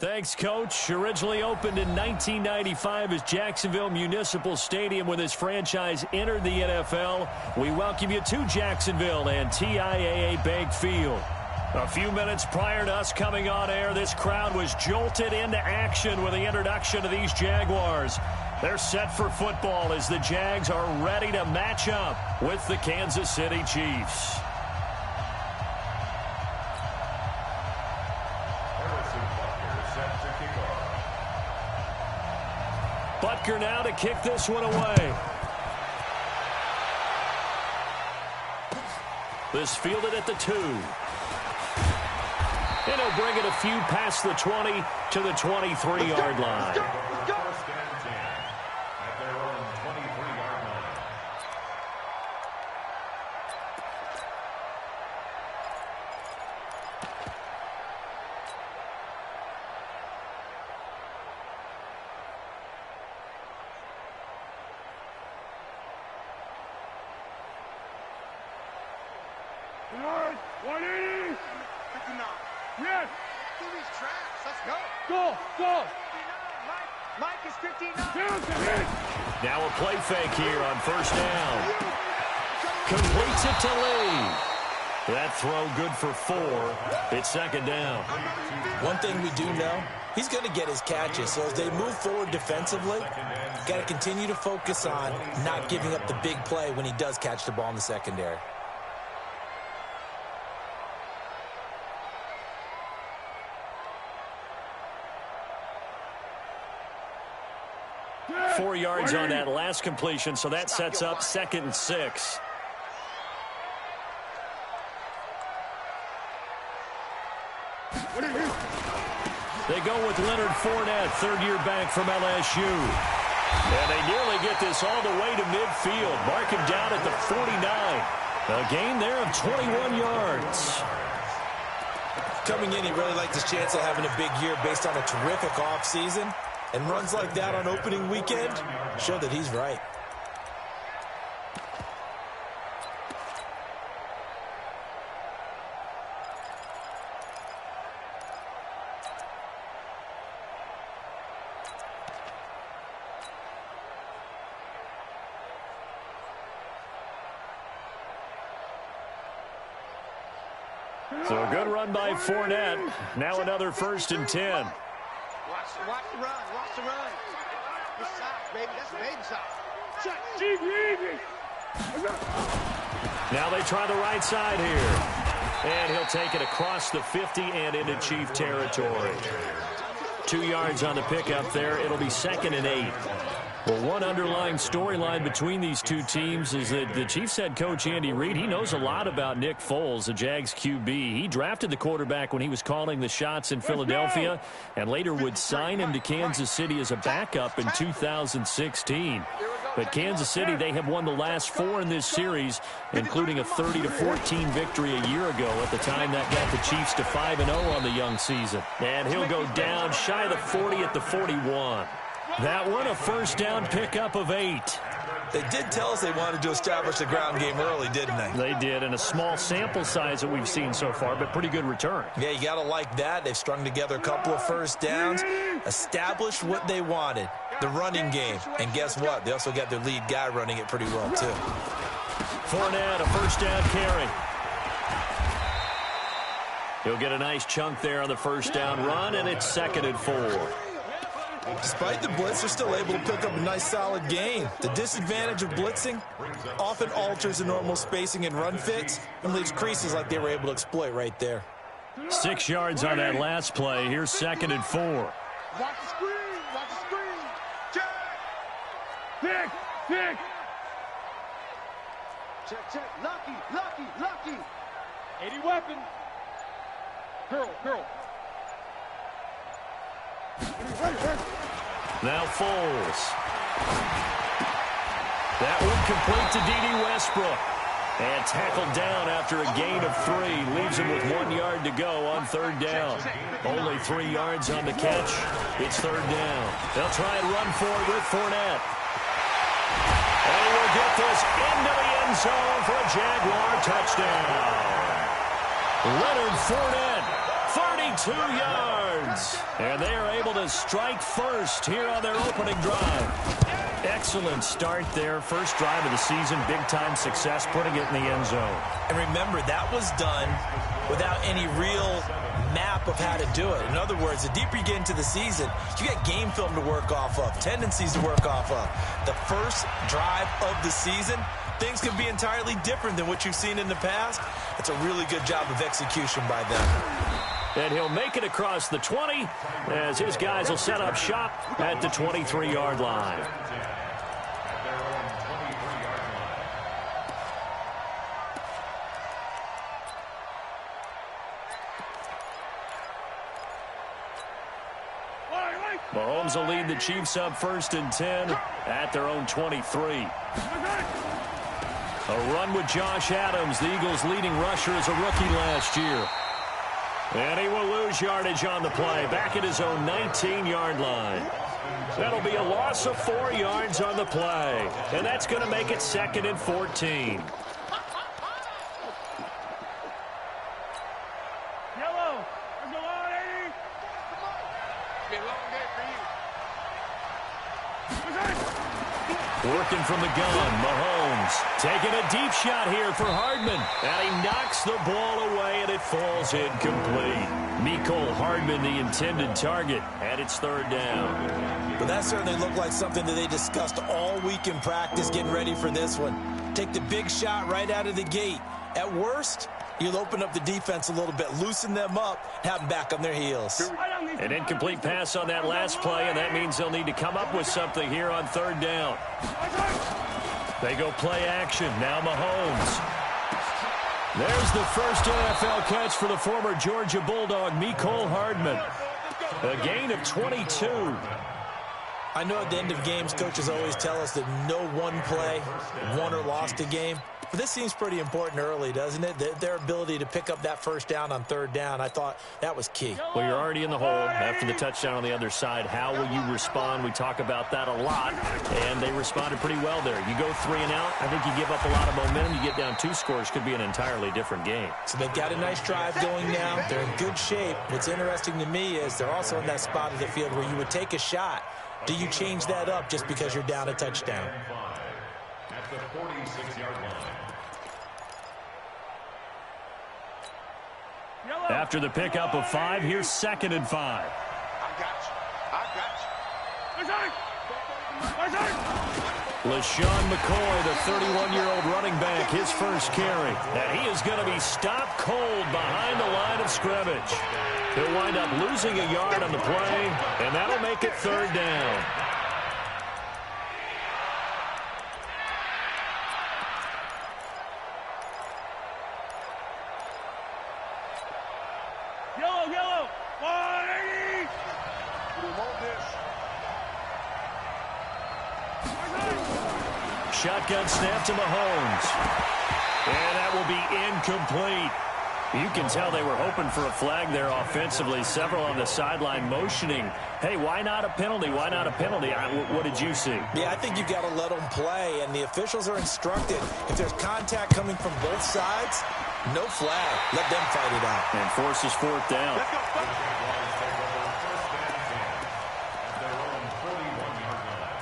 Thanks, Coach. Originally opened in 1995 as Jacksonville Municipal Stadium when this franchise entered the NFL. We welcome you to Jacksonville and TIAA Bank Field. A few minutes prior to us coming on air, this crowd was jolted into action with the introduction of these Jaguars. They're set for football as the Jags are ready to match up with the Kansas City Chiefs. Butker now to kick this one away. This fielded at the 2. And he'll bring it a few past the 20 to the 23-yard line. First and 10 at their own 23-yard line. Yes, 180. 59. Yes. Do these traps. Let's go. Go, go. Mike is 59. Now a play fake here on first down. Completes it to Lee. That throw good for 4. It's second down. One thing we do know, he's going to get his catches. So as they move forward defensively, got to continue to focus on not giving up the big play when he does catch the ball in the secondary. Four yards on that last completion, so that sets up 2nd and 6. They go with Leonard Fournette, third-year back from LSU. And they nearly get this all the way to midfield. Mark him down at the 49. A gain there of 21 yards. Coming in, he really liked his chance of having a big year based on a terrific offseason. And runs like that on opening weekend show that he's right. So a good run by Fournette. Now another 1st and 10. Watch the run. Watch the run. This side, baby. That's the baby side. Now they try the right side here. And he'll take it across the 50 and into Chief territory. 2 yards on the pickup there. It'll be 2nd and 8. Well, one underlying storyline between these two teams is that the Chiefs head coach Andy Reid, he knows a lot about Nick Foles, the Jags QB. He drafted the quarterback when he was calling the shots in Philadelphia and later would sign him to Kansas City as a backup in 2016. But Kansas City, they have won the last 4 in this series, including a 30-14 victory a year ago at the time that got the Chiefs to 5-0 on the young season. And he'll go down shy of the 40 at the 41. That one a first down pickup of 8. They did tell us they wanted to establish the ground game early, didn't they? They did, and a small sample size that we've seen so far, but pretty good return. Yeah, you got to like that. They've strung together a couple of first downs, established what they wanted, the running game. And guess what? They also got their lead guy running it pretty well, too. Fournette, a first down carry. He'll get a nice chunk there on the first down run, and it's 2nd and 4. Despite the blitz, they're still able to pick up a nice solid gain. The disadvantage of blitzing often alters the normal spacing and run fits and leaves creases like they were able to exploit right there. 6 yards on that last play. Here's 2nd and 4. Watch the screen. Watch the screen. Check. Pick. Check. Lucky. 80 weapon. Curl. Now Foles. That one complete to D.D. Westbrook. And tackled down after a gain of 3. Leaves him with 1 yard to go on 3rd down. Only 3 yards on the catch. It's 3rd down. They'll try and run for it with Fournette. And he will get this into the end zone for a Jaguar touchdown. Leonard Fournette, 32 yards. And they are able to strike first here on their opening drive. Excellent start there. First drive of the season. Big-time success, putting it in the end zone. And remember, that was done without any real map of how to do it. In other words, the deeper you get into the season, you get game film to work off of, tendencies to work off of. The first drive of the season, things can be entirely different than what you've seen in the past. It's a really good job of execution by them. And he'll make it across the 20 as his guys will set up shop at the 23-yard line. Mahomes will lead the Chiefs up 1st and 10 at their own 23. A run with Josh Adams, the Eagles' leading rusher as a rookie last year. And he will lose yardage on the play, back at his own 19-yard line. That'll be a loss of 4 yards on the play. And that's going to make it 2nd and 14. Yellow. Let's go on, 80. Be a long day for you. Working from the gun, Mahomes taking a deep shot here for Hardman. And he knocks the ball away, and it falls incomplete. Mecole Hardman, the intended target, and it's 3rd down. But that certainly looked like something that they discussed all week in practice, getting ready for this one. Take the big shot right out of the gate. At worst, you'll open up the defense a little bit, loosen them up, have them back on their heels. An incomplete pass on that last play, and that means they'll need to come up with something here on 3rd down. They go play action. Now Mahomes. There's the first NFL catch for the former Georgia Bulldog, Mecole Hardman. A gain of 22. I know at the end of games, coaches always tell us that no one play won or lost a game. But this seems pretty important early, doesn't it? Their ability to pick up that first down on 3rd down, I thought that was key. Well, you're already in the hole after the touchdown on the other side. How will you respond? We talk about that a lot, and they responded pretty well there. You go 3 and out, I think you give up a lot of momentum. You get down 2 scores, could be an entirely different game. So they've got a nice drive going now. They're in good shape. What's interesting to me is they're also in that spot of the field where you would take a shot. Do you change that up just because you're down a touchdown? At the 46-yard line. After the pickup of 5, here's 2nd and 5. I got you. LaShawn McCoy, the 31-year-old running back, his first carry. And he is going to be stopped cold behind the line of scrimmage. He'll wind up losing a yard on the play, and that'll make it 3rd down. Yellow. 180. Shotgun snap to Mahomes. And that will be incomplete. You can tell they were hoping for a flag there offensively. Several on the sideline motioning, hey, why not a penalty? Why not a penalty? What did you see? Yeah, I think you've got to let them play, and the officials are instructed. If there's contact coming from both sides, no flag. Let them fight it out. And forces 4th down. Let's go. At their own 41-yard line.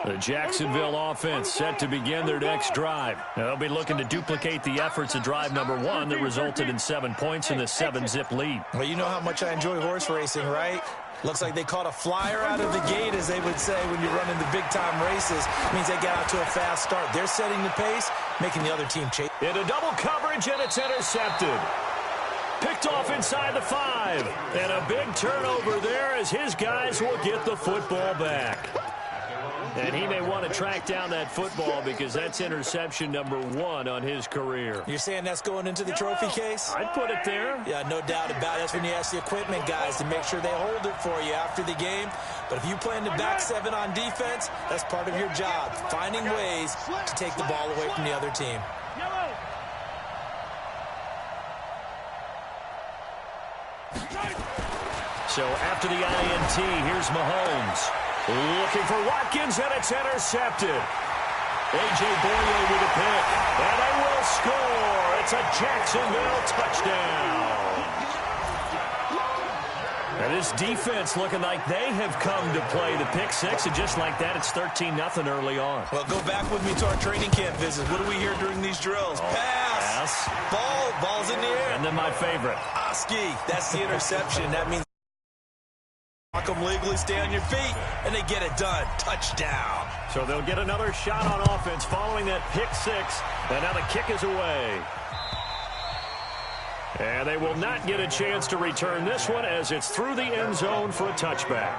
The Jacksonville offense set to begin their next drive. They'll be looking to duplicate the efforts of drive number 1 that resulted in 7 points in the 7-zip lead. Well, you know how much I enjoy horse racing, right? Looks like they caught a flyer out of the gate, as they would say when you're running the big-time races. It means they got out to a fast start. They're setting the pace, making the other team chase. Into double coverage, and it's intercepted. Picked off inside the 5. And a big turnover there as his guys will get the football back. And he may want to track down that football because that's interception number 1 on his career. You're saying that's going into the trophy case? I'd put it there. Yeah, no doubt about it. That's when you ask the equipment guys to make sure they hold it for you after the game. But if you play in the back 7 on defense, that's part of your job, finding ways to take the ball away from the other team. So after the INT, here's Mahomes. Looking for Watkins, and it's intercepted. A.J. Boye with a pick, and they will score. It's a Jacksonville touchdown. And this defense looking like they have come to play the pick 6, and just like that, it's 13-0 early on. Well, go back with me to our training camp visits. What do we hear during these drills? Pass. Ball's in the air. And then my favorite. Oski, that's the interception. That means lock them legally, stay on your feet, and they get it done. Touchdown. So they'll get another shot on offense following that pick 6, and now the kick is away. And they will not get a chance to return this one as it's through the end zone for a touchback.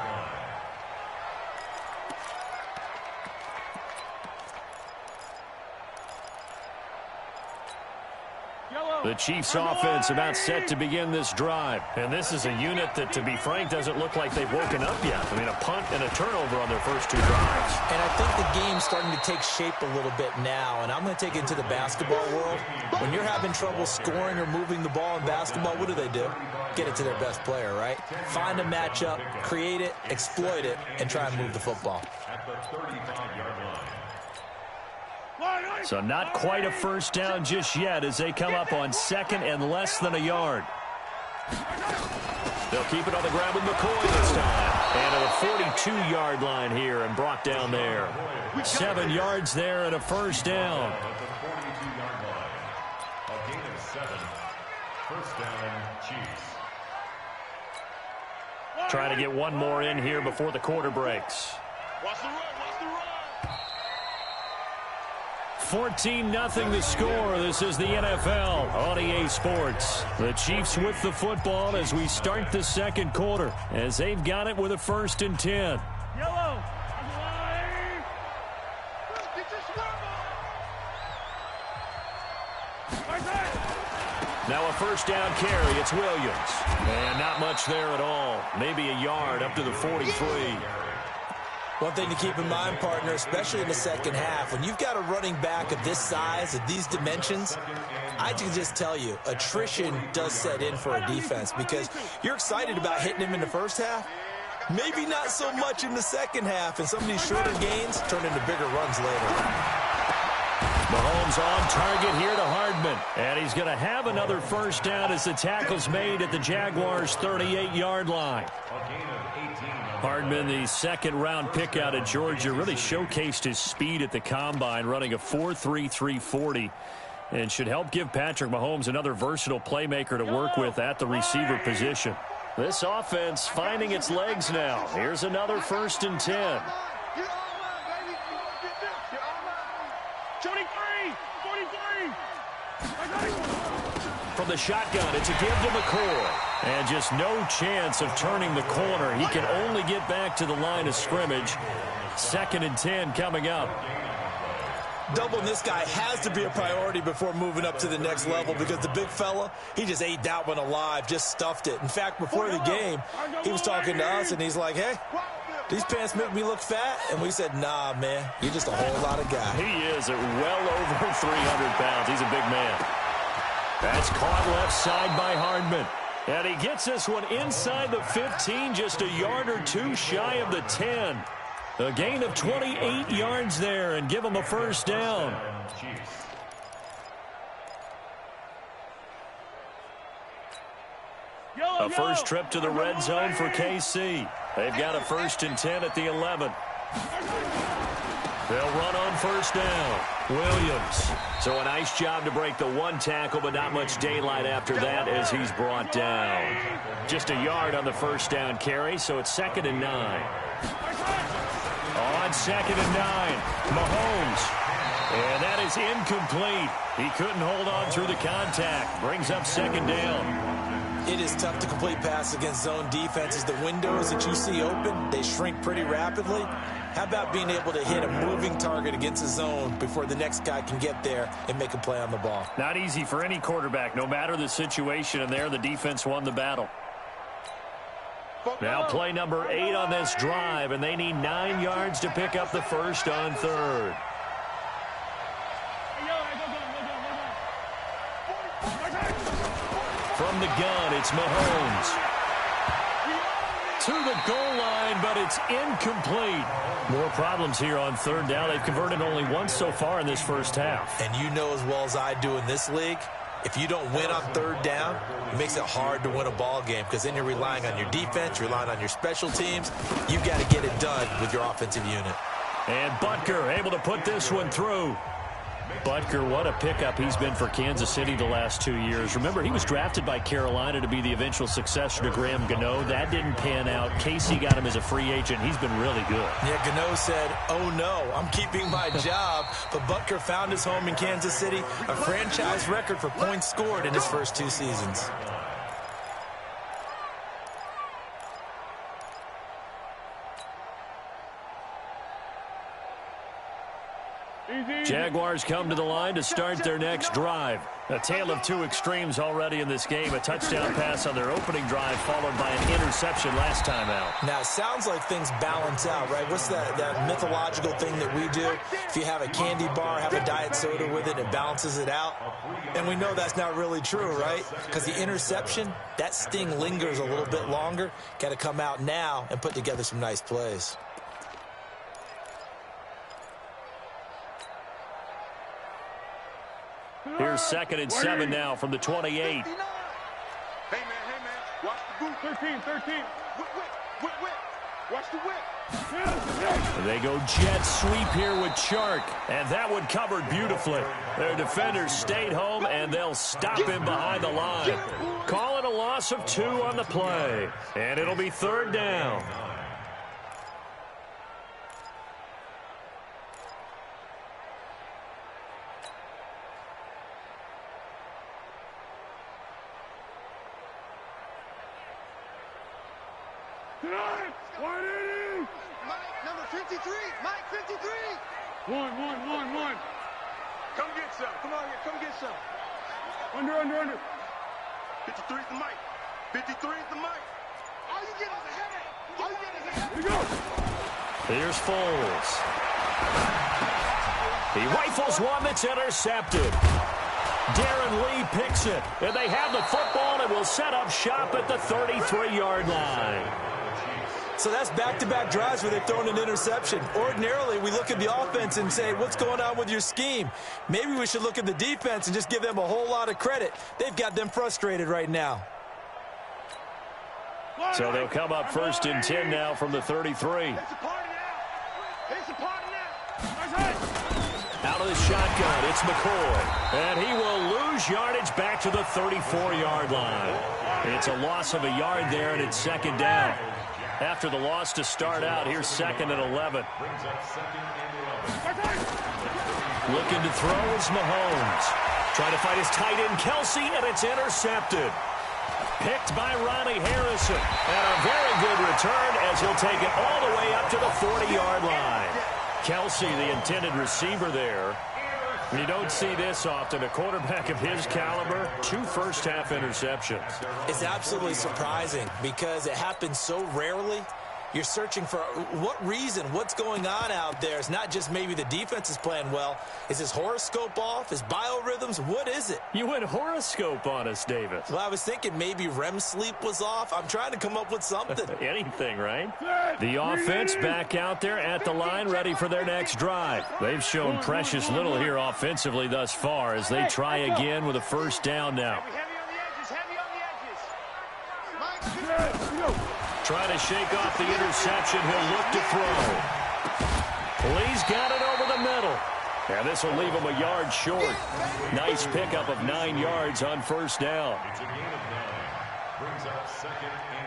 The Chiefs offense about set to begin this drive. And this is a unit that, to be frank, doesn't look like they've woken up yet. I mean, a punt and a turnover on their first 2 drives. And I think the game's starting to take shape a little bit now. And I'm going to take it into the basketball world. When you're having trouble scoring or moving the ball in basketball, what do? Get it to their best player, right? Find a matchup, create it, exploit it, and try and move the football. At the 35-yard line. So not quite a first down just yet as they come up on 2nd and less than a yard. They'll keep it on the ground with McCoy this time. And at the 42-yard line here and brought down there. 7 yards there and a first down. At the 42-yard line. A gain of 7. First down, Chiefs. Trying to get one more in here before the quarter breaks. 14-0 the score. This is the NFL on EA Sports. The Chiefs with the football as we start the second quarter, as they've got it with a 1st and 10. Yellow. Now a first down carry. It's Williams. And not much there at all. Maybe a yard up to the 43. One thing to keep in mind, partner, especially in the second half, when you've got a running back of this size, of these dimensions, I can just tell you, attrition does set in for a defense because you're excited about hitting him in the first half. Maybe not so much in the second half, and some of these shorter gains turn into bigger runs later. Mahomes on target here to Hardman. And he's going to have another first down as the tackle's made at the Jaguars' 38-yard line. Hardman, the second-round pick out of Georgia, really showcased his speed at the combine, running a 4.3 340, and should help give Patrick Mahomes another versatile playmaker to work with at the receiver position. This offense finding its legs now. Here's another 1st and 10. 43. From the shotgun, it's a give to McCoy. And just no chance of turning the corner. He can only get back to the line of scrimmage. 2nd and 10 coming up. Doubling this guy has to be a priority before moving up to the next level because the big fella, he just ate that one alive, just stuffed it. In fact, before the game, he was talking to us, and he's like, hey, these pants make me look fat. And we said, nah, man, you're just a whole lot of guy. He is at well over 300 pounds. He's a big man. That's caught left side by Hardman. And he gets this one inside the 15, just a yard or 2 shy of the 10. A gain of 28 yards there and give him a first down. A first trip to the red zone for KC. They've got a 1st and 10 at the 11. They'll run on first down. Williams. So a nice job to break the 1 tackle, but not much daylight after that as he's brought down. Just a yard on the first down carry, so it's 2nd and 9. On 2nd and 9, Mahomes. And that is incomplete. He couldn't hold on through the contact. Brings up 2nd down. It is tough to complete passes against zone defenses. The windows that you see open, they shrink pretty rapidly. How about being able to hit a moving target against a zone before the next guy can get there and make a play on the ball? Not easy for any quarterback, no matter the situation, and there the defense won the battle. Now play number 8 on this drive, and they need 9 yards to pick up the first on third. From the gun, it's Mahomes. To the goal line, but it's incomplete. More problems here on third down. They've converted only once so far in this first half. And you know as well as I do in this league, if you don't win on third down, it makes it hard to win a ball game because then you're relying on your defense, you're relying on your special teams. You've got to get it done with your offensive unit. And Butker able to put this one through. Butker, what a pickup he's been for Kansas City the last 2 years. Remember, he was drafted by Carolina to be the eventual successor to Graham Gano. That didn't pan out. Casey got him as a free agent. He's been really good. Yeah, Gano said, oh no, I'm keeping my job. But Butker found his home in Kansas City, a franchise record for points scored in his first 2 seasons. Jaguars come to the line to start their next drive. A tale of 2 extremes already in this game. A touchdown pass on their opening drive followed by an interception last time out. Now, it sounds like things balance out, right? What's that mythological thing that we do? If you have a candy bar, have a diet soda with it, it balances it out. And we know that's not really true, right? Because the interception, that sting lingers a little bit longer. Got to come out now and put together some nice plays. Here's 2nd and 7 now from the 28. Hey, man. Watch the boot. 13. Whip. Watch the whip. They go jet sweep here with Chark. And that one covered beautifully. Their defenders stayed home, and they'll stop him behind the line. Call it a loss of 2 on the play. And it'll be 3rd down. Mike, number 53. Mike, 53. One. Come get some. Come on here. Come get some. Under. 53 is the Mike. 53 is the Mike. All you get is a headache. Here we go. Here's Foles. He rifles one that's intercepted. Darren Lee picks it. And they have the football and will set up shop at the 33-yard line. So that's back-to-back drives where they've thrown an interception. Ordinarily, we look at the offense and say, what's going on with your scheme? Maybe we should look at the defense and just give them a whole lot of credit. They've got them frustrated right now. So they'll come up 1st and 10 now from the 33. It's a party now. Out of the shotgun, it's McCoy. And he will lose yardage back to the 34-yard line. It's a loss of a yard there, and it's 2nd down. After the loss to start out, here's 2nd and 11. Looking to throw is Mahomes. Trying to fight his tight end, Kelsey, and it's intercepted. Picked by Ronnie Harrison. And a very good return as he'll take it all the way up to the 40-yard line. Kelsey, the intended receiver there. You don't see this often. A quarterback of his caliber, 2 first-half interceptions. It's absolutely surprising because it happens so rarely. You're searching for what reason, what's going on out there. It's not just maybe the defense is playing well. Is his horoscope off? His biorhythms? What is it? You went horoscope on us, Davis. Well, I was thinking maybe REM sleep was off. I'm trying to come up with something. Anything, right? The offense back out there at the line, ready for their next drive. They've shown precious little here offensively thus far as they try again with a 1st down now. Trying to shake off the interception. He'll look to throw. Lee's got it over the middle. And this will leave him a yard short. Nice pickup of 9 yards on 1st down.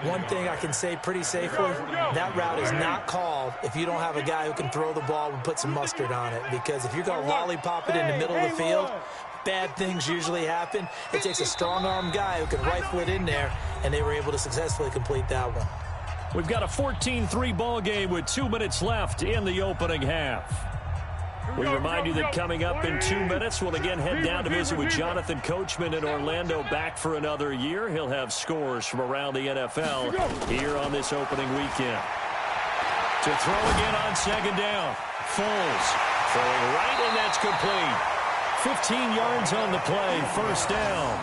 One thing I can say pretty safely, that route is not called if you don't have a guy who can throw the ball and put some mustard on it. Because if you're going to lollipop it in the middle of the field, bad things usually happen. It takes a strong-arm guy who can rifle it in there, and they were able to successfully complete that one. We've got a 14-3 ball game with 2 minutes left in the opening half. We remind you that coming up in 2 minutes, we'll again head down to visit with Jonathan Coachman in Orlando, back for another year. He'll have scores from around the NFL here on this opening weekend. To throw again on second down. Foles throwing right, and that's complete. 15 yards on the play, first down.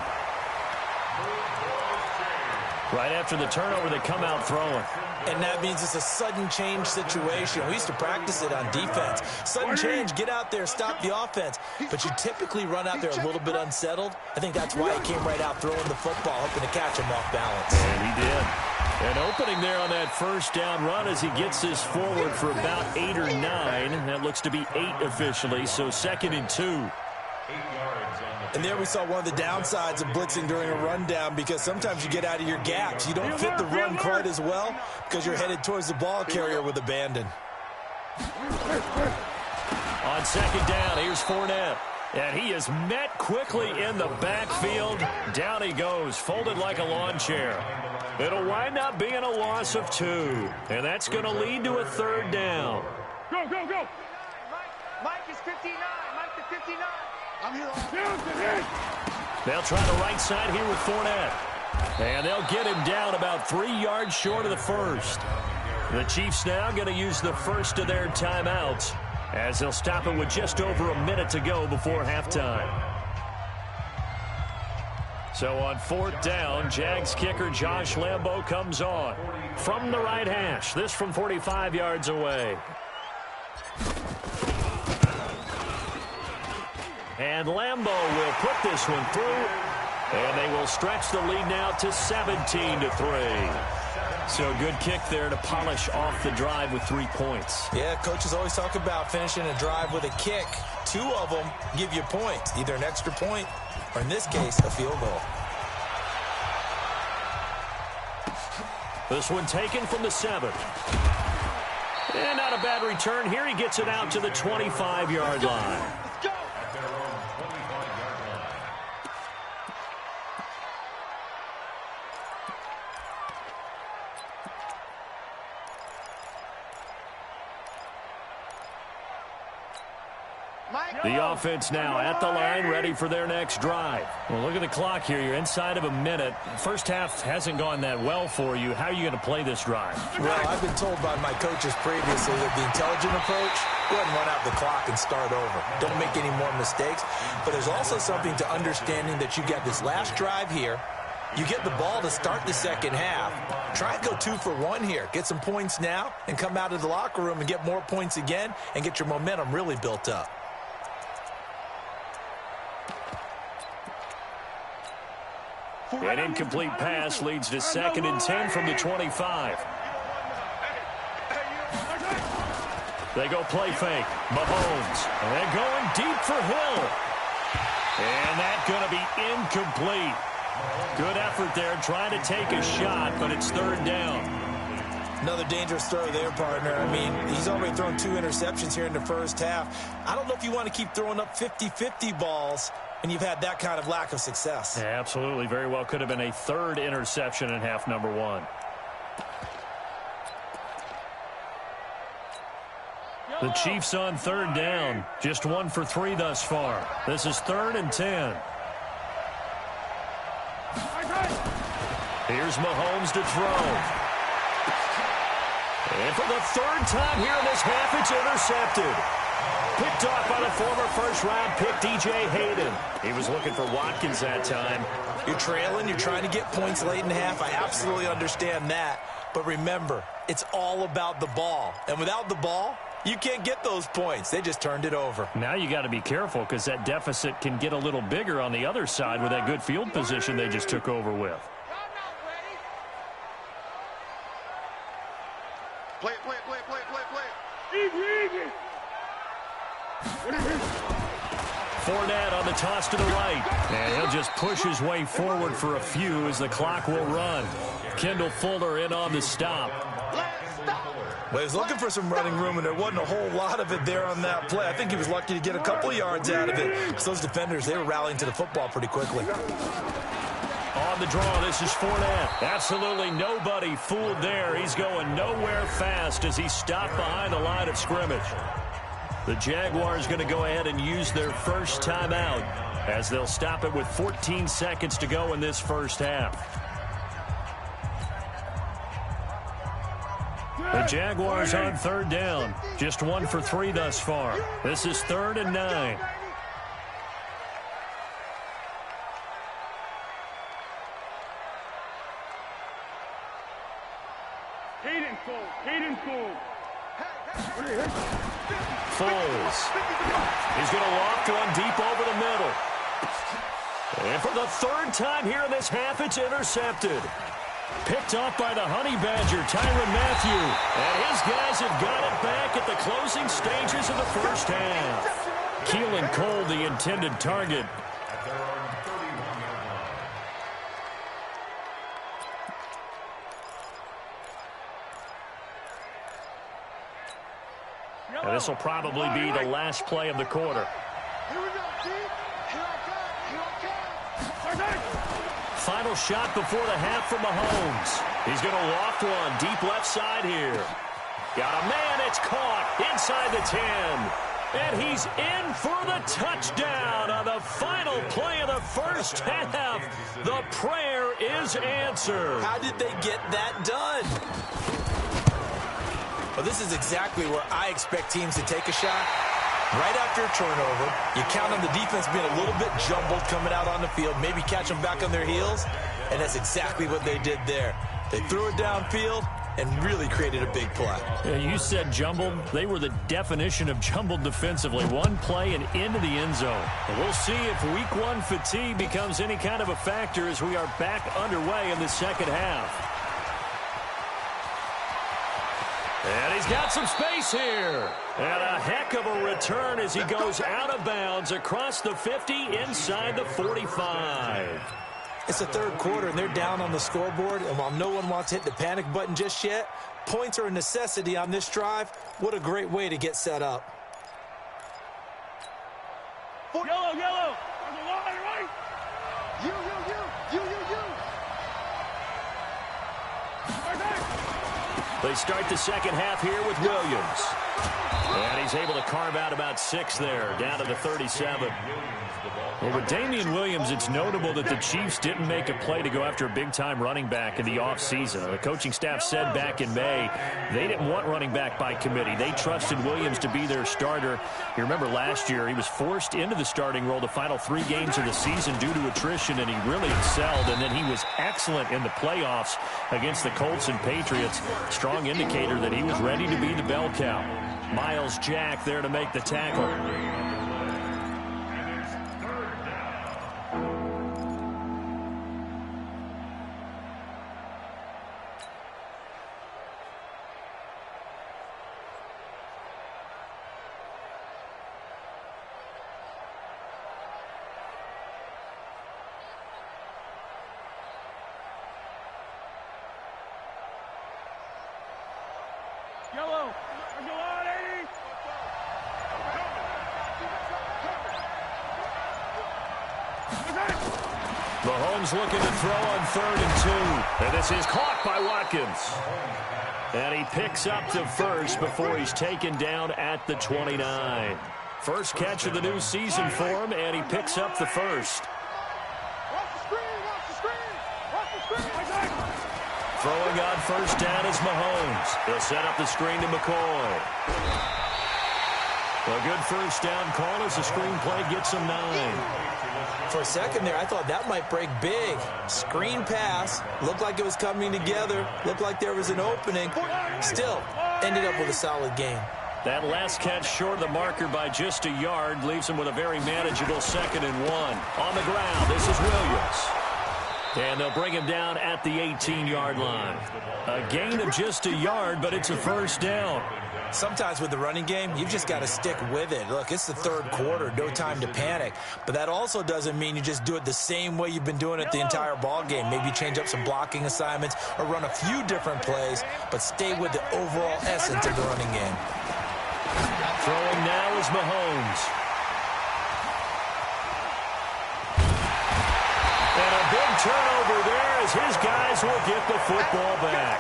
Right after the turnover, they come out throwing. And that means it's a sudden change situation. We used to practice it on defense. Sudden change, get out there, stop the offense. But you typically run out there a little bit unsettled. I think that's why he came right out throwing the football, hoping to catch him off balance. And he did. An opening there on that first down run as he gets this forward for about 8 or 9. That looks to be 8 officially, so 2nd and 2. 8 yards on the And there we saw one of the downsides of blitzing during a rundown, because sometimes you get out of your gaps. You don't fit the run quite as well because you're headed towards the ball carrier with abandon. On second down, here's Fournette. And he is met quickly in the backfield. Down he goes, folded like a lawn chair. It'll wind up being a loss of 2. And that's going to lead to a 3rd down. Go, go, go. Mike is 59. Mike is 59. I'm here. They'll try the right side here with Fournette. And they'll get him down about 3 yards short of the first. The Chiefs now going to use the first of their timeouts, as they'll stop it with just over a minute to go before halftime. So on 4th down, Jags kicker Josh Lambo comes on from the right hash. This from 45 yards away. And Lambo will put this one through, and they will stretch the lead now to 17-3. So good kick there to polish off the drive with 3 points. Yeah, coaches always talk about finishing a drive with a kick. 2 of them give you points, either an extra point or, in this case, a field goal. This one taken from the 7. And not a bad return here. He gets it out to the 25-yard line. The offense now at the line, ready for their next drive. Well, look at the clock here. You're inside of a minute. First half hasn't gone that well for you. How are you going to play this drive? Well, I've been told by my coaches previously that the intelligent approach, go ahead and run out the clock and start over. Don't make any more mistakes. But there's also something to understanding that you got this last drive here. You get the ball to start the second half. Try and go 2 for 1 here. Get some points now and come out of the locker room and get more points again and get your momentum really built up. An incomplete pass leads to 2nd and 10 from the 25. They go play fake. Mahomes. And they're going deep for Hill. And that's going to be incomplete. Good effort there trying to take a shot, but it's 3rd down. Another dangerous throw there, partner. I mean, he's already thrown 2 interceptions here in the first half. I don't know if you want to keep throwing up 50-50 balls and you've had that kind of lack of success. Yeah, absolutely. Very well could have been a 3rd interception in half number 1. The Chiefs on 3rd down. Just 1 for 3 thus far. This is 3rd and 10. Here's Mahomes to throw. And for the 3rd time here in this half, it's intercepted. Picked off by the former first-round pick, DJ Hayden. He was looking for Watkins that time. You're trailing. You're trying to get points late in the half. I absolutely understand that. But remember, it's all about the ball. And without the ball, you can't get those points. They just turned it over. Now you got to be careful because that deficit can get a little bigger on the other side with that good field position they just took over with. Play, play, play, play, play, play. Easy. Fournette on the toss to the right. And he'll just push his way forward for a few as the clock will run. Kendall Fuller in on the stop. Well, he was looking for some running room, and there wasn't a whole lot of it there on that play. I think he was lucky to get a couple of yards out of it because those defenders, they were rallying to the football pretty quickly. On the draw, this is Fournette. Absolutely nobody fooled there. He's going nowhere fast as he stopped behind the line of scrimmage. The Jaguars going to go ahead and use their first timeout as they'll stop it with 14 seconds to go in this first half. The Jaguars on third down. Just 1 for 3 thus far. This is 3rd and 9. Foles. He's going to loft one deep over the middle. And for the 3rd time here in this half, it's intercepted. Picked off by the Honey Badger, Tyrann Mathieu. And his guys have got it back at the closing stages of the first half. Keelan Cole, the intended target. And this will probably be the last play of the quarter. Final shot before the half from Mahomes. He's going to loft one deep left side here. Got a man, it's caught inside the 10. And he's in for the touchdown on the final play of the first half. The prayer is answered. How did they get that done? Well, this is exactly where I expect teams to take a shot. Right after a turnover, you count on the defense being a little bit jumbled coming out on the field, maybe catch them back on their heels, and that's exactly what they did there. They threw it downfield and really created a big play. Yeah, you said jumbled. They were the definition of jumbled defensively. One play and into the end zone. And we'll see if week 1 fatigue becomes any kind of a factor as we are back underway in the second half. And he's got some space here. And a heck of a return as he goes out of bounds across the 50 inside the 45. It's the 3rd quarter, and they're down on the scoreboard. And while no one wants to hit the panic button just yet, points are a necessity on this drive. What a great way to get set up. Yellow. There's a line, right? You. They start the second half here with Williams. And he's able to carve out about 6 there, down to the 37. Well, with Damian Williams, it's notable that the Chiefs didn't make a play to go after a big-time running back in the offseason. The coaching staff said back in May they didn't want running back by committee. They trusted Williams to be their starter. You remember last year he was forced into the starting role the final 3 games of the season due to attrition, and he really excelled. And then he was excellent in the playoffs against the Colts and Patriots. Strong indicator that he was ready to be the bell cow. Miles Jack there to make the tackle. Yellow. Mahomes looking to throw on 3rd and 2. And this is caught by Watkins. And he picks up the first before he's taken down at the 29. First catch of the new season for him, and he picks up the first. Throwing on first down is Mahomes. He'll set up the screen to McCoy. A good first down call as the screenplay gets him 9. For a second there, I thought that might break big. Screen pass. Looked like it was coming together. Looked like there was an opening. Still, ended up with a solid game. That last catch short of the marker by just a yard leaves him with a very manageable 2nd and 1. On the ground, this is Williams. And they'll bring him down at the 18-yard line. A gain of just a yard, but it's a first down. Sometimes with the running game, you've just got to stick with it. Look, it's the 3rd quarter, no time to panic. But that also doesn't mean you just do it the same way you've been doing it the entire ball game. Maybe change up some blocking assignments or run a few different plays, but stay with the overall essence of the running game. Throwing now is Mahomes. And a big turnover his guys will get the football back.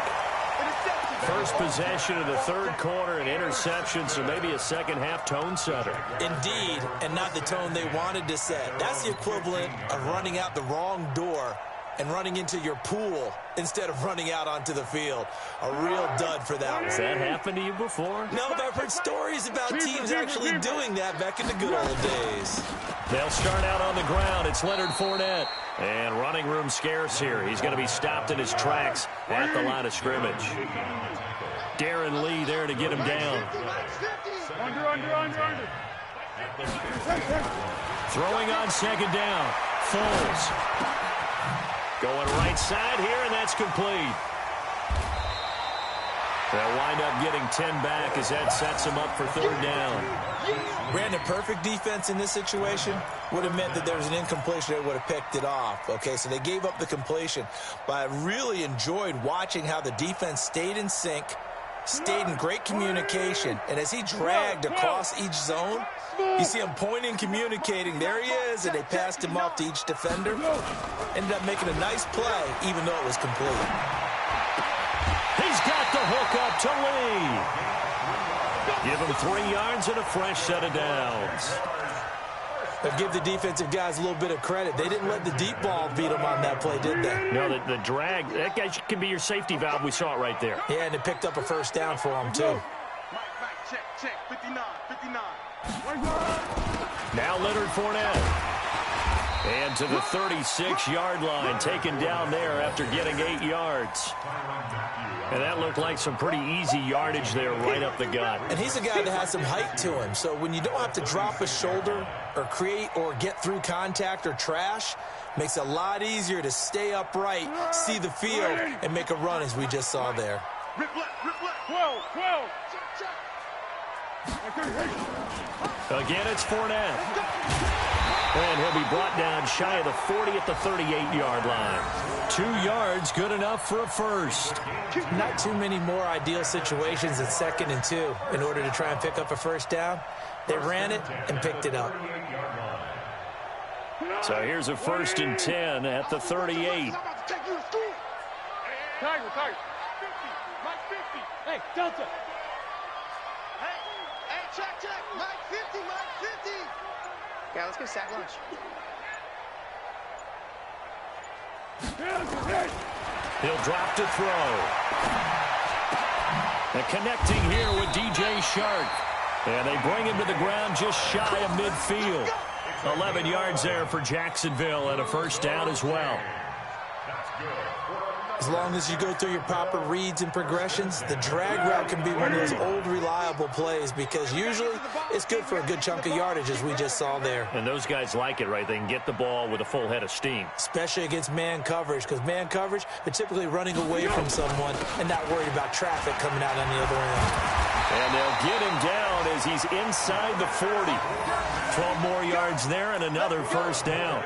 First possession of the third quarter, an interception, so maybe a second-half tone setter. Indeed, and not the tone they wanted to set. That's the equivalent of running out the wrong door and running into your pool instead of running out onto the field. A real dud for that one. Has that happened to you before? No, but I've heard stories about teams actually doing that back in the good old days. They'll start out on the ground. It's Leonard Fournette. And running room scarce here. He's going to be stopped in his tracks at the line of scrimmage. Darren Lee there to get him down. Under. Throwing on second down. Foles. Going right side here, and that's complete. They'll wind up getting 10 back as that sets them up for third down. Brandon, perfect defense in this situation would have meant that there was an incompletion that would have picked it off. Okay, so they gave up the completion. But I really enjoyed watching how the defense stayed in sync, stayed in great communication, and as he dragged across each zone, you see him pointing, communicating. There he is, and they passed him off to each defender. Ended up making a nice play, even though it was complete. He's got the hook up to Lee. Give him 3 yards and a fresh set of downs. But give the defensive guys a little bit of credit. They didn't let the deep ball beat them on that play, did they? No, the drag, that guy can be your safety valve. We saw it right there. Yeah, and it picked up a first down for him, too. Check, 59. Now Leonard Fournette. And to the 36-yard line, taken down there after getting 8 yards. And that looked like some pretty easy yardage there right up the gut. And he's a guy that has some height to him. So when you don't have to drop a shoulder or create or get through contact or trash, makes it a lot easier to stay upright, see the field, and make a run as we just saw there. Rip left. 12. Again, it's Fournette. And he'll be brought down shy of the 40 at the 38-yard line. 2 yards, good enough for a first. Not too many more ideal situations at 2nd and 2 in order to try and pick up a first down. They ran it and picked it up. So here's a 1st and 10 at the 38. Tiger. Mike 50. Hey, Delta. Hey, check. Mike 50. Yeah, let's go sack lunch. He'll drop to throw. And connecting here with DJ Shark. And they bring him to the ground just shy of midfield. 11 yards there for Jacksonville and a first down as well. As long as you go through your proper reads and progressions, the drag route can be one of those old reliable plays because usually it's good for a good chunk of yardage as we just saw there. And those guys like it, right? They can get the ball with a full head of steam. Especially against man coverage, because man coverage, they're typically running away from someone and not worried about traffic coming out on the other end. And they'll get him down as he's inside the 40. 12 more yards there and another first down.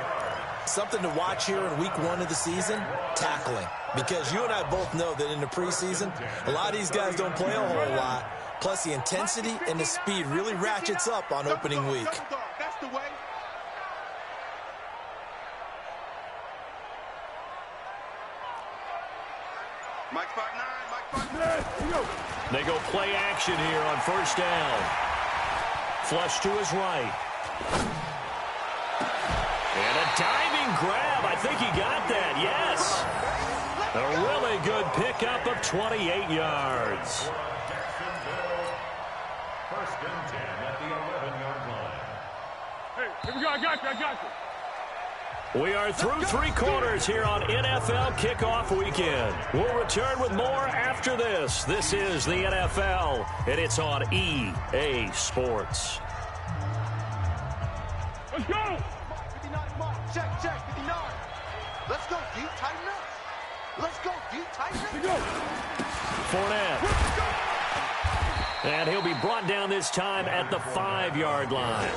Something to watch here in week 1 of the season, tackling. Because you and I both know that in the preseason, a lot of these guys don't play a whole lot. Plus, the intensity and the speed really ratchets up on opening week. That's the way. Mike 5'9". They go play action here on first down. Flush to his right. And a diving grab. I think he got that, yes. A really good pickup of 28 yards. First and 10 at the 11-yard line. Hey, here we go. I got you. We are through 3 quarters here on NFL Kickoff Weekend. We'll return with more after this. This is the NFL, and it's on EA Sports. Let's go. 59, check, 59. Let's go, deep, tighten up. Let's go, deep, tighten up. Let's go. Fournette. And he'll be brought down this time at the 5-yard line.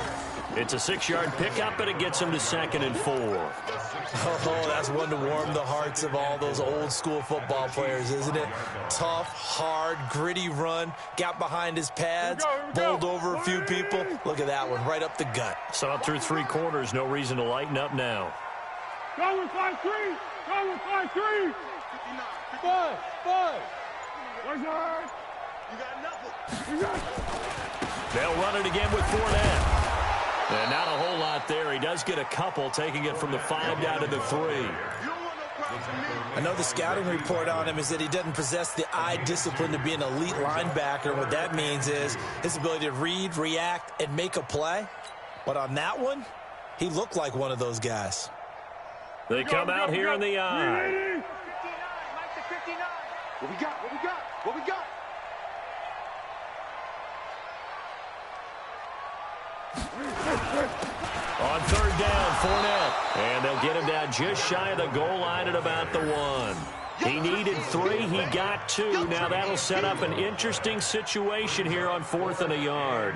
It's a 6-yard pickup, and it gets him to 2nd and 4. Oh, that's one to warm the hearts of all those old school football players, isn't it? Tough, hard, gritty run, got behind his pads, bowled over a few people. Look at that one, right up the gut. So up through 3 quarters, no reason to lighten up now. Go with 5-3. Go with 5-3. 59. 5. 5. Where's your? You got nothing. You got it. They'll run it again with Fournette. And not a whole lot there. He does get a couple, taking it from the 5 down to the 3. I know the scouting report on him is that he doesn't possess the eye discipline to be an elite linebacker. What that means is his ability to read, react, and make a play. But on that one, he looked like one of those guys. They come out here in the eye. 59, Mike to 59. What we got? What we got? What we got? On 3rd down, Fournette. And they'll get him down just shy of the goal line at about the 1. He needed 3. He got 2. Now that'll set up an interesting situation here on 4th and a yard.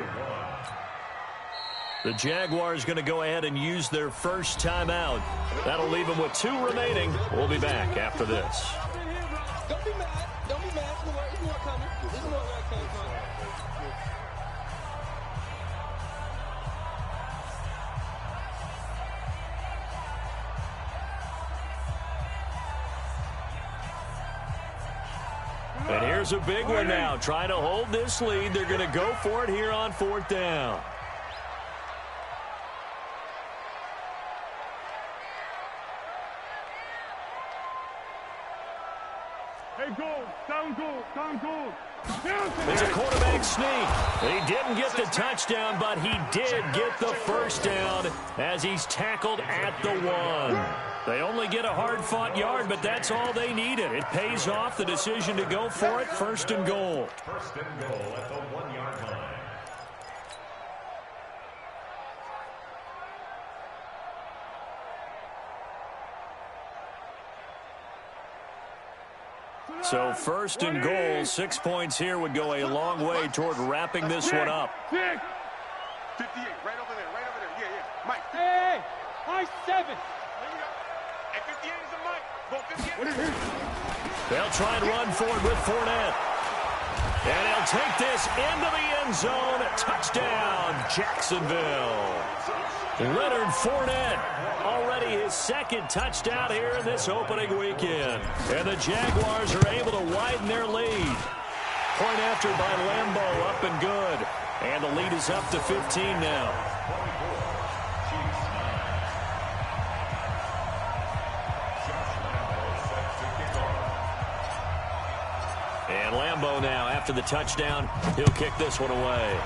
The Jaguars going to go ahead and use their first timeout. That'll leave them with 2 remaining. We'll be back after this. Don't be mad. Don't be mad. There's more coming. There's more coming. And here's a big one now. Trying to hold this lead. They're going to go for it here on 4th down. Hey, goal. Down goal. Down goal. It's a quarterback sneak. He didn't get the touchdown, but he did get the first down as he's tackled at the 1. They only get a hard-fought yard, but that's all they needed. It pays off the decision to go for it. 1st and goal. 1st and goal at the 1-yard line. So 1st and goal, 6 points here would go a long way toward wrapping this one up. 58, right over there, right over there. Yeah, yeah. Mike. Hey, Mike 7. Hey, 58 is a Mike. Go 58. They'll try and run forward with Fournette. And he'll take this into the end zone. Touchdown, Jacksonville. Leonard Fournette, already his 2nd touchdown here in this opening weekend. And the Jaguars are able to widen their lead. Point after by Lambeau, up and good. And the lead is up to 15 now. And Lambeau now, after the touchdown, he'll kick this one away.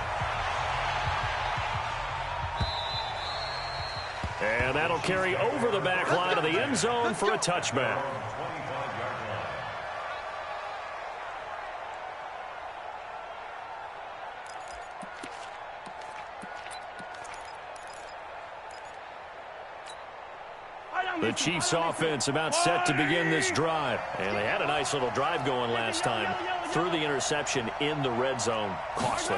And that'll carry over the back line of the end zone for a touchback. The Chiefs offense about set to begin this drive. And they had a nice little drive going last time. Threw the interception in the red zone. Costly.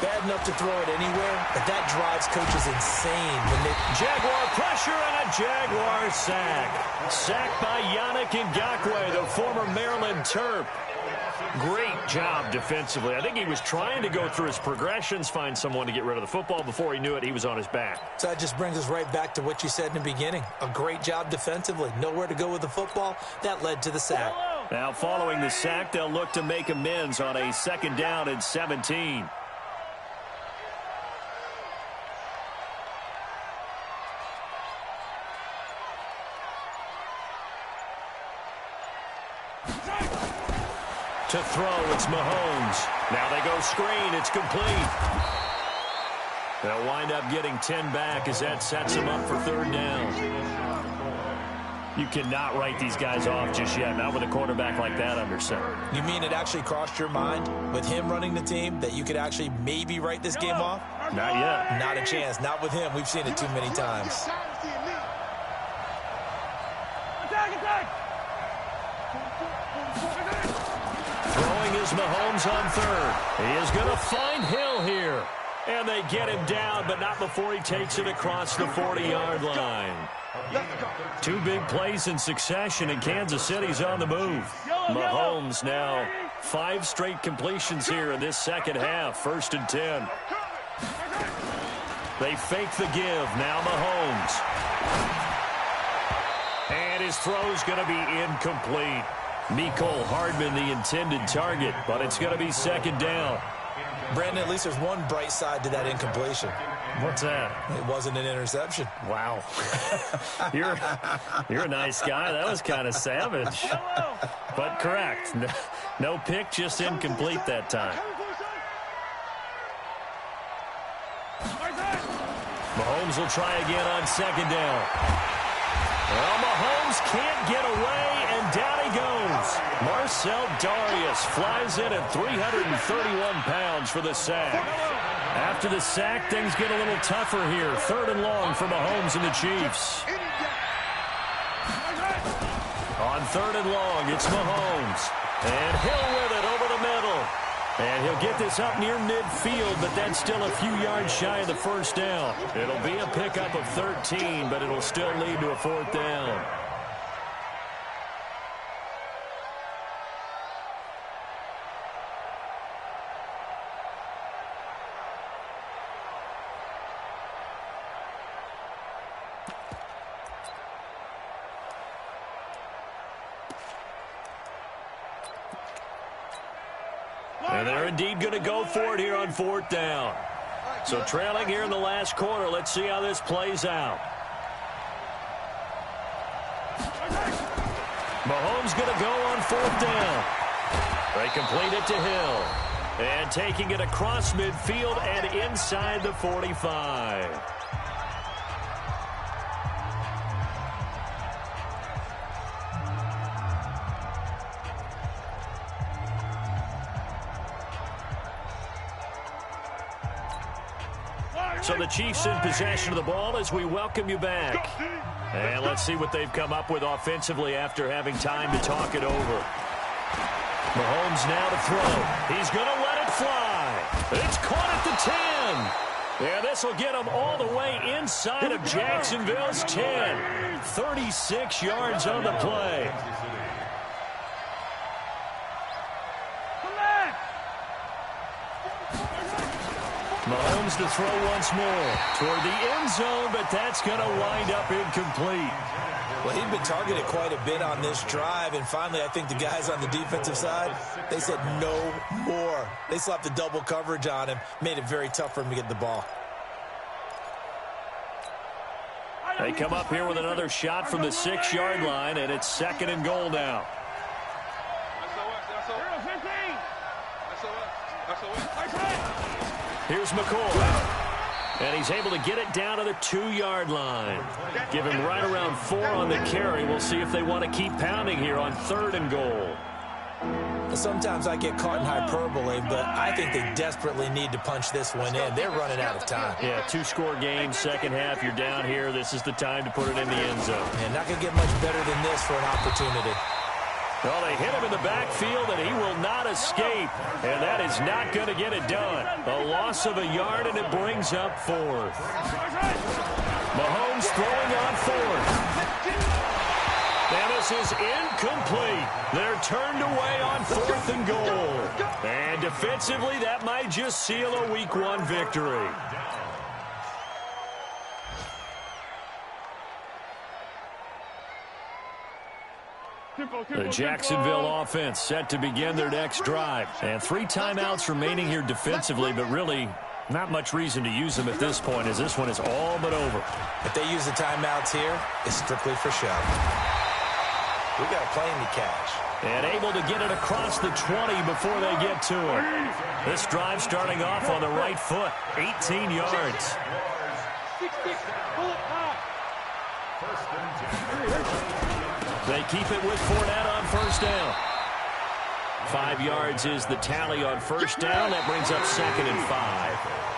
Bad enough to throw it anywhere, but that drives coaches insane. When they Jaguar pressure and a Jaguar sack. Sacked by Yannick Ngakoue, the former Maryland Terp. Great job defensively. I think he was trying to go through his progressions, find someone to get rid of the football. Before he knew it, he was on his back. So that just brings us right back to what you said in the beginning. A great job defensively. Nowhere to go with the football. That led to the sack. Now, following the sack, they'll look to make amends on a 2nd down and 17. To throw, it's Mahomes. Now they go screen. It's complete. They'll wind up getting 10 back as that sets them up for 3rd down. You cannot write these guys off just yet, not with a quarterback like that under center. You mean it actually crossed your mind with him running the team that you could actually maybe write this game off? Not yet. Not a chance. Not with him. We've seen it too many times. Throwing is Mahomes on 3rd. He is going to find Hill here. And they get him down, but not before he takes it across the 40-yard line. 2 big plays in succession, and Kansas City's on the move. Mahomes now 5 straight completions here in this 2nd half. 1st and 10. They fake the give. Now Mahomes. And his throw's going to be incomplete. Mecole Hardman, the intended target, but it's going to be second down. Brandon, at least there's one bright side to that incompletion. What's that? It wasn't an interception. Wow. You're a nice guy. That was kind of savage. But correct. No pick, just incomplete that time. Mahomes will try again on second down. Well, Mahomes can't get away, and down he goes. Marcel Darius flies in at 331 pounds for the sack. After the sack, things get a little tougher here. Third and long for Mahomes and the Chiefs. On third and long, it's Mahomes. And Hill with it over the middle. And he'll get this up near midfield, but that's still a few yards shy of the first down. It'll be a pickup of 13, but it'll still lead to a fourth down. And they're indeed going to go for it here on fourth down. So trailing here in the last quarter. Let's see how this plays out. Mahomes going to go on fourth down. They complete it to Hill. And taking it across midfield and inside the 45. So the Chiefs in possession of the ball as we welcome you back. And let's see what they've come up with offensively after having time to talk it over. Mahomes now to throw. He's going to let it fly. It's caught at the 10. Yeah, this will get him all the way inside of Jacksonville's 10. 36 yards on the play. Mahomes to throw once more toward the end zone, but that's going to wind up incomplete. Well, he'd been targeted quite a bit on this drive, and finally I think the guys on the defensive side, they said no more. They slapped the double coverage on him, made it very tough for him to get the ball. They come up here with another shot from the 6-yard line, and it's second and goal now. Here's McCoy, and he's able to get it down to the 2-yard line. Give him right around 4 on the carry. We'll see if they want to keep pounding here on third and goal. Sometimes I get caught in hyperbole, but I think they desperately need to punch this one in. They're running out of time. Yeah, 2-score game, second half. You're down here. This is the time to put it in the end zone. And not going to get much better than this for an opportunity. Well, they hit him in the backfield, and he will not escape. And that is not going to get it done. A loss of a yard, and it brings up fourth. Mahomes throwing on fourth. And this is incomplete. They're turned away on fourth and goal. And defensively, that might just seal a Week 1 victory. The Jacksonville offense set to begin their next drive. And 3 timeouts remaining here defensively, but really not much reason to use them at this point, as this one is all but over. If they use the timeouts here, it's strictly for show. We got a plane to catch. And able to get it across the 20 before they get to it. This drive starting off on the right foot, 18 yards. They keep it with Fournette on first down. 5 yards is the tally on first down. That brings up second and 5.